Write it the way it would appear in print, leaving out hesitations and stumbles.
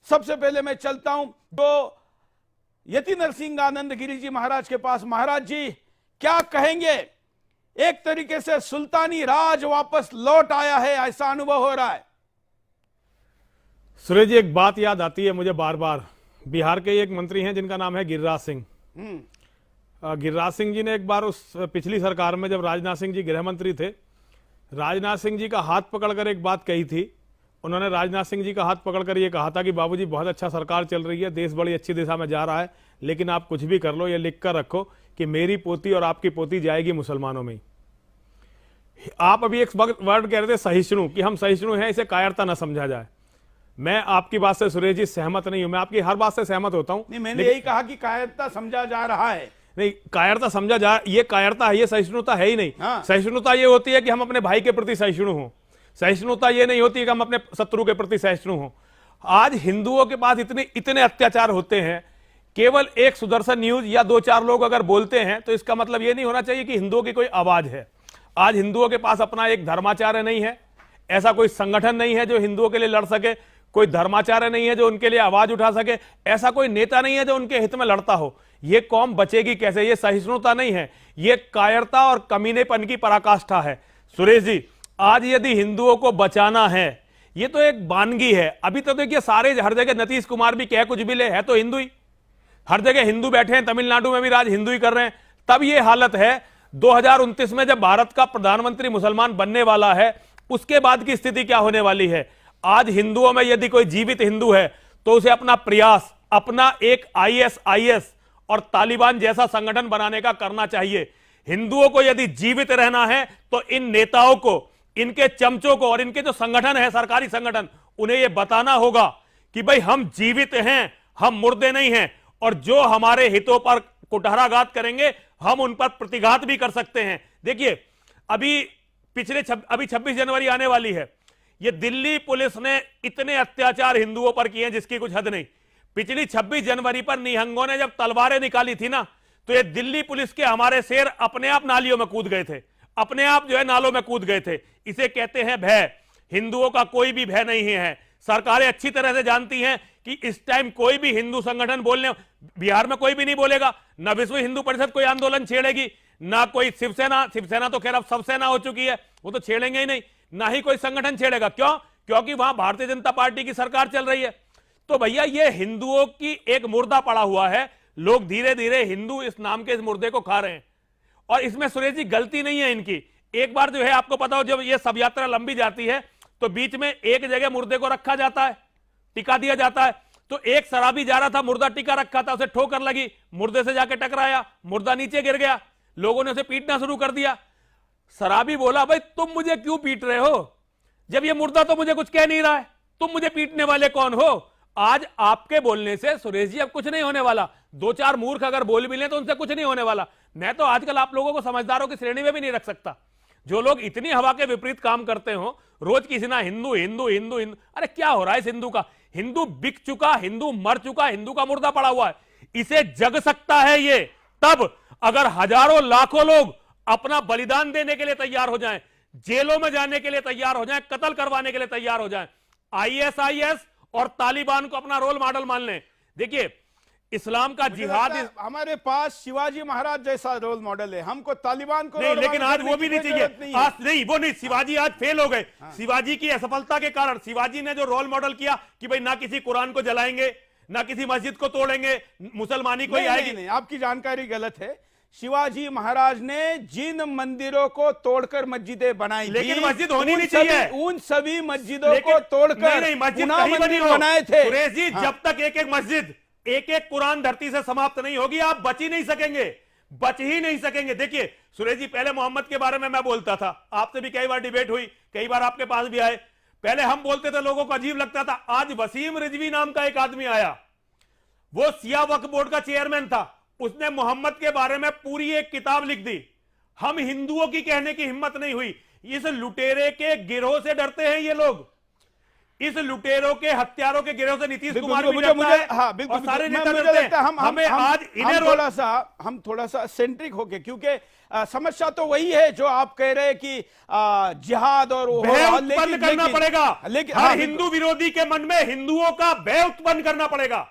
सबसे पहले मैं चलता हूं जो यति नरसिंह आनंद गिरी जी महाराज के पास। महाराज जी क्या कहेंगे? एक तरीके से सुल्तानी राज वापस लौट आया है, ऐसा अनुभव हो रहा है। सुरेश जी, एक बात याद आती है मुझे बार बार। बिहार के एक मंत्री हैं जिनका नाम है गिरिराज सिंह। गिरिराज सिंह जी ने एक बार उस पिछली सरकार में जब राजनाथ सिंह जी गृह मंत्री थे, राजनाथ सिंह जी का हाथ पकड़कर एक बात कही थी। उन्होंने राजनाथ सिंह जी का हाथ पकड़कर ये कहा था कि बाबूजी बहुत अच्छा सरकार चल रही है, देश बड़ी अच्छी दिशा में जा रहा है, लेकिन आप कुछ भी कर लो, ये लिख कर रखो कि मेरी पोती और आपकी पोती जाएगी मुसलमानों में। आप अभी एक वर्ड कह रहे थे सहिष्णु, कि हम सहिष्णु हैं, इसे कायरता न समझा जाए। मैं आपकी बात से सुरेश जी सहमत नहीं हूं। मैं आपकी हर बात से सहमत होता हूं। नहीं, मैंने यही कहा कि कायरता समझा जा रहा है। नहीं, कायरता समझा जा, ये कायरता है, ये सहिष्णुता है ही नहीं। हाँ। सहिष्णुता ये होती है कि हम अपने भाई के प्रति सहिष्णु हों। सहिष्णुता ये नहीं होती कि हम अपने शत्रु के प्रति सहिष्णु हों। आज हिंदुओं के पास इतने अत्याचार होते हैं, केवल एक सुदर्शन न्यूज या 2-4 लोग अगर बोलते हैं तो इसका मतलब ये नहीं होना चाहिए कि हिंदुओं की कोई आवाज है। आज हिंदुओं के पास अपना एक धर्माचार्य नहीं है, ऐसा कोई संगठन नहीं है जो हिंदुओं के लिए लड़ सके, कोई धर्माचार्य नहीं है जो उनके लिए आवाज उठा सके, ऐसा कोई नेता नहीं है जो उनके हित में लड़ता हो। ये कौम बचेगी कैसे? ये सहिष्णुता नहीं है, ये कायरता और कमीनेपन की पराकाष्ठा है। सुरेश जी, आज यदि हिंदुओं को बचाना है, ये तो एक वानगी है। अभी तो देखिए सारे हर जगह नीतीश कुमार भी कह कुछ भी ले, है तो हिंदू ही, हर जगह हिंदू बैठे हैं, तमिलनाडु में भी राज हिंदू ही कर रहे हैं। तब ये हालत है 2029 में जब भारत का प्रधानमंत्री मुसलमान बनने वाला है, उसके बाद की स्थिति क्या होने वाली है? आज हिंदुओं में यदि कोई जीवित हिंदू है तो उसे अपना प्रयास, अपना एक ISIS और तालिबान जैसा संगठन बनाने का करना चाहिए। हिंदुओं को यदि जीवित रहना है तो इन नेताओं को, इनके चमचों को और इनके जो संगठन है, सरकारी संगठन, उन्हें यह बताना होगा कि भाई हम जीवित हैं, हम मुर्दे नहीं हैं, और जो हमारे हितों पर कुठाराघात करेंगे हम उन पर प्रतिघात भी कर सकते हैं। देखिए अभी 26 जनवरी आने वाली है। ये दिल्ली पुलिस ने इतने अत्याचार हिंदुओं पर किए हैं जिसकी कुछ हद नहीं। पिछली 26 जनवरी पर निहंगों ने जब तलवारें निकाली थी ना, तो ये दिल्ली पुलिस के हमारे शेर अपने आप नालियों में कूद गए थे, अपने आप जो है नालों में कूद गए थे। इसे कहते हैं भय। हिंदुओं का कोई भी भय नहीं है। सरकारें अच्छी तरह से जानती हैं कि इस टाइम कोई भी हिंदू संगठन बोलने, बिहार में कोई भी नहीं बोलेगा, ना विश्व हिंदू परिषद कोई आंदोलन छेड़ेगी, ना कोई शिवसेना तो खैर अब सब सेना हो चुकी है, वो तो छेड़ेंगे ही नहीं, ना ही कोई संगठन छेड़ेगा। क्यों? क्योंकि वहां भारतीय जनता पार्टी की सरकार चल रही है। तो भैया ये हिंदुओं की एक मुर्दा पड़ा हुआ है, लोग धीरे धीरे हिंदू इस नाम के इस मुर्दे को खा रहे हैं। और इसमें सुरेश जी गलती नहीं है इनकी। एक बार जो है आपको पता हो, जब ये सब यात्रा लंबी जाती है तो बीच में एक जगह मुर्दे को रखा जाता है, टिका दिया जाता है। तो एक शराबी जा रहा था, मुर्दा टिका रखा था, उसे ठोकर लगी, मुर्दे से जाके टकराया, मुर्दा नीचे गिर गया, लोगों ने उसे पीटना शुरू कर दिया। शराबी बोला भाई तुम मुझे क्यों पीट रहे हो, जब ये मुर्दा तो मुझे कुछ कह नहीं रहा है, तुम मुझे पीटने वाले कौन हो? आज आपके बोलने से सुरेश जी अब कुछ नहीं होने वाला। 2-4 मूर्ख अगर बोल भी लें तो उनसे कुछ नहीं होने वाला। मैं तो आजकल आप लोगों को समझदारों की श्रेणी में भी नहीं रख सकता। जो लोग इतनी हवा के विपरीत काम करते हो, रोज किसी ना हिंदू हिंदू हिंदू हिंदू, अरे क्या हो रहा है इस हिंदू का? हिंदू बिक चुका, हिंदू मर चुका, हिंदू का मुर्दा पड़ा हुआ है। इसे जग सकता है ये तब अगर हजारों लाखों लोग अपना बलिदान देने के लिए तैयार हो जाएं, जेलों में जाने के लिए तैयार हो जाएं, कत्ल करवाने के लिए तैयार हो जाएं, ISIS और तालिबान को अपना रोल मॉडल मान लें। देखिए इस्लाम का जिहाद हमारे पास शिवाजी महाराज जैसा रोल मॉडल है, हमको तालिबान को नहीं, लेकिन आज वो भी नहीं चाहिए। आज नहीं, वो नहीं, शिवाजी आज फेल हो गए। शिवाजी की असफलता के कारण शिवाजी ने जो रोल मॉडल किया कि भाई ना किसी कुरान को जलाएंगे, ना किसी मस्जिद को तोड़ेंगे, मुसलमानी कोई आएगी। नहीं, आपकी जानकारी गलत है। शिवाजी महाराज ने जिन मंदिरों को तोड़कर मस्जिदें बनाई, लेकिन मस्जिद होनी नहीं चाहिए। उन सभी मस्जिदों को तोड़कर मस्जिद मंदिर बनाए थे। सुरेश जी, जब तक एक एक मस्जिद, एक एक कुरान धरती से समाप्त नहीं होगी, आप बच ही नहीं सकेंगे, बच ही नहीं सकेंगे। देखिए सुरेश जी, पहले मोहम्मद के बारे में मैं बोलता था, आपसे भी कई बार डिबेट हुई, कई बार आपके पास भी आए। पहले हम बोलते थे, लोगों को अजीब लगता था। आज वसीम रिजवी नाम का एक आदमी आया, वो सिया वक्फ बोर्ड का चेयरमैन था, उसने मोहम्मद के बारे में पूरी एक किताब लिख दी। हम हिंदुओं की कहने की हिम्मत नहीं हुई। इस लुटेरे के गिरोह से डरते हैं ये लोग। इस लुटेरों के हत्यारों के गिरोह से नीतीश बिल्कुल, कुमार भी मुझे डरता मुझे है हाँ बिल्कुल और सारे बिल्कुल, नेता मुझे डरते हैं। लगता है हमें आज इन्हें हम थोड़ा सा सेंट्रिक होके, क्योंकि समस्या तो वही है जो आप कह रहे हैं कि जिहाद और वो हो भय रहा, उत्पन्न करना पड़ेगा। लेकिन हर हाँ, हिंदू विरोधी के मन में हिंदुओं का भय उत्पन्न करना पड़ेगा।